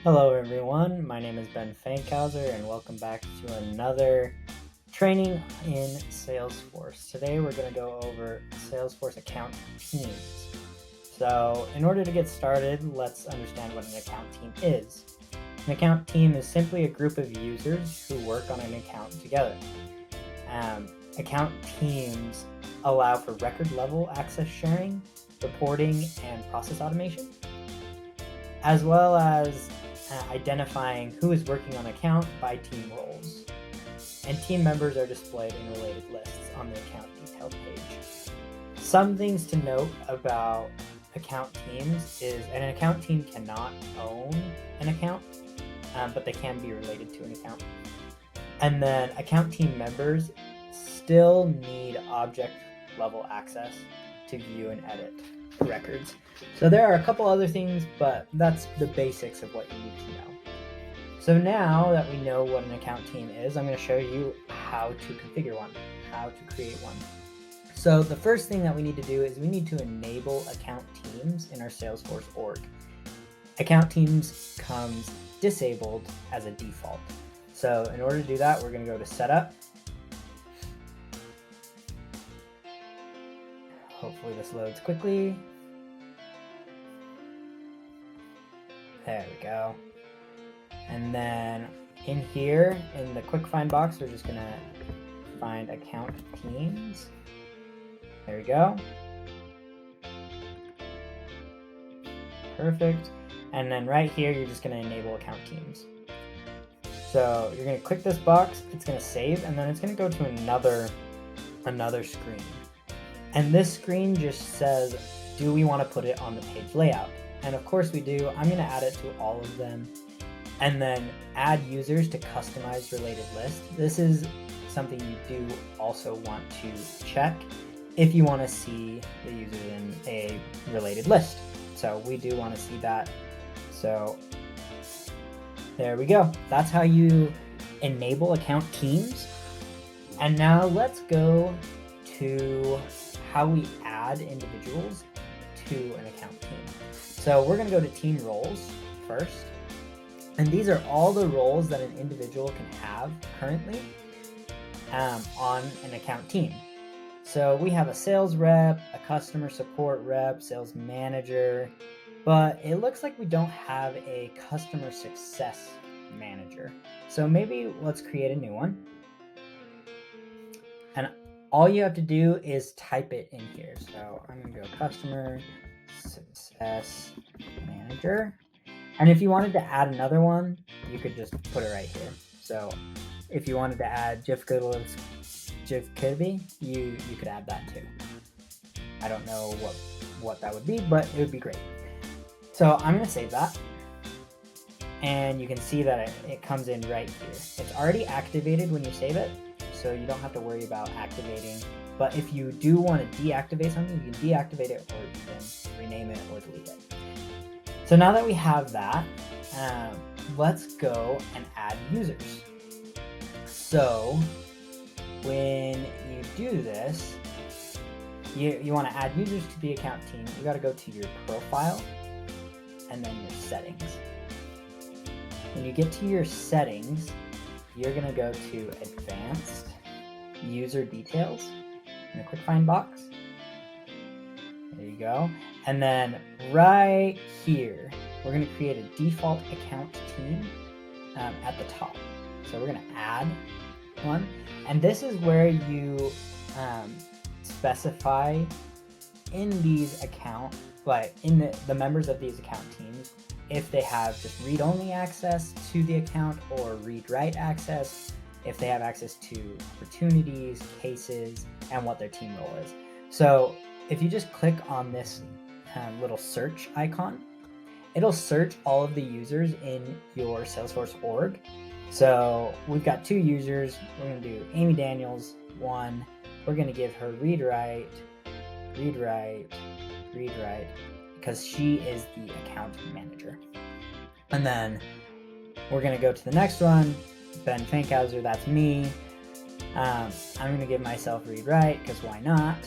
Hello everyone, my name is Ben Fankhauser and welcome back to another training in Salesforce. Today we're going to go over Salesforce account teams. So in order to get started, let's understand what an account team is. An account team is simply a group of users who work on an account together. Account teams allow for record level access sharing, reporting, and process automation, as well as identifying who is working on account by team roles. And team members are displayed in related lists on the account detail page. Some things to note about account teams is an account team cannot own an account, but they can be related to an account. And then account team members still need object level access to view and edit records. So there are a couple other things, but that's the basics of what you need to know. So now that we know what an account team is, I'm going to show you how to configure one, how to create one. So the first thing that we need to do is we need to enable account teams in our Salesforce org. Account teams comes disabled as a default. So in order to do that, we're going to go to Setup. Hopefully this loads quickly. There we go. And then in here, in the quick find box, we're just gonna find account teams. There we go. Perfect. And then right here, you're just gonna enable account teams. So you're gonna click this box, it's gonna save, and then it's gonna go to another screen. And this screen just says, do we wanna put it on the page layout? And of course we do. I'm gonna add it to all of them. And then add users to customize related list. This is something you do also want to check if you want to see the user in a related list. So we do want to see that. So there we go. That's how you enable account teams. And now let's go to how we add individuals to an account team. So we're going to go to team roles first. And these are all the roles that an individual can have currently on an account team. So we have a sales rep, a customer support rep, sales manager, but it looks like we don't have a customer success manager. So maybe let's create a new one. And all you have to do is type it in here. So I'm going to go customer success manager. And if you wanted to add another one, you could just put it right here. So if you wanted to add Jeff Kirby, you could add that too. I don't know what that would be, but it would be great. So I'm going to save that. And you can see that it comes in right here. It's already activated when you save it, so you don't have to worry about activating. But if you do want to deactivate something, you can deactivate it or even rename it or delete it. So now that we have that, let's go and add users. So when you do this, you want to add users to the account team. You got to go to your profile and then your settings. When you get to your settings, you're going to go to advanced user details in the quick find box. There you go. And then right here, we're going to create a default account team at the top. So we're going to add one. And this is where you specify in these account, like in the members of these account teams, if they have just read-only access to the account or read-write access, if they have access to opportunities, cases, and what their team role is. So if you just click on this little search icon, it'll search all of the users in your Salesforce org. So we've got 2 users. We're going to do Amy Daniels, 1. We're going to give her read-write, because she is the account manager. And then we're going to go to the next one, Ben Fankhauser, that's me. I'm going to give myself read-write, because why not?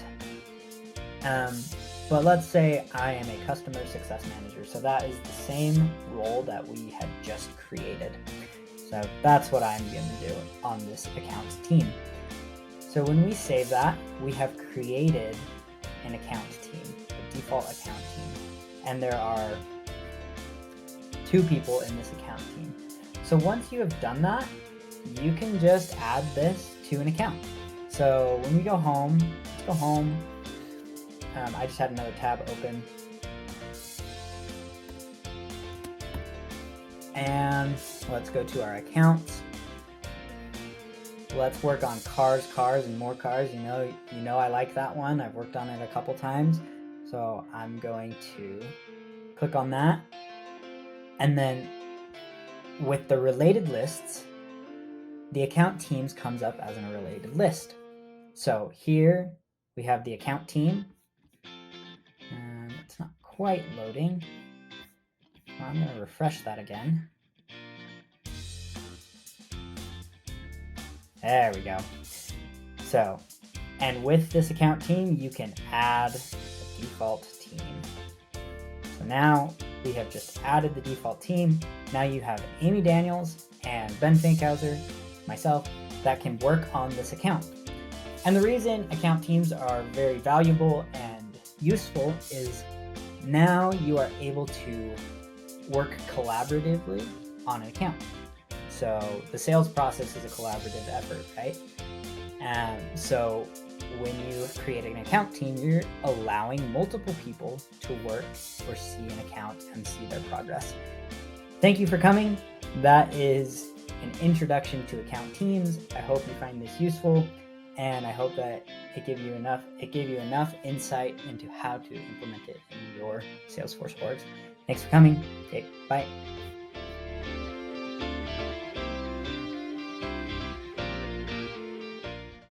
But let's say I am a customer success manager. So that is the same role that we had just created. So that's what I'm going to do on this account team. So when we save that, we have created an account team, a default account team. And there are 2 people in this account team. So once you have done that, you can just add this to an account. So when we go home, let's go home. I just had another tab open. And let's go to our accounts. Let's work on cars, and more cars. You know I like that one. I've worked on it a couple times. So I'm going to click on that. And then with the related lists, the account teams comes up as in a related list. So here we have the account team. And it's not quite loading. So I'm going to refresh that again. There we go. So, and with this account team, you can add the default team. So now we have just added the default team. Now you have Amy Daniels and Ben Finkhauser, myself, that can work on this account. And the reason account teams are very valuable and useful is now you are able to work collaboratively on an account. So the sales process is a collaborative effort, right? So when you create an account team, you're allowing multiple people to work or see an account and see their progress. Thank you for coming. That is an introduction to account teams. I hope you find this useful, and I hope that it gave you enough insight into how to implement it in your Salesforce orgs. Thanks for coming. Okay, bye.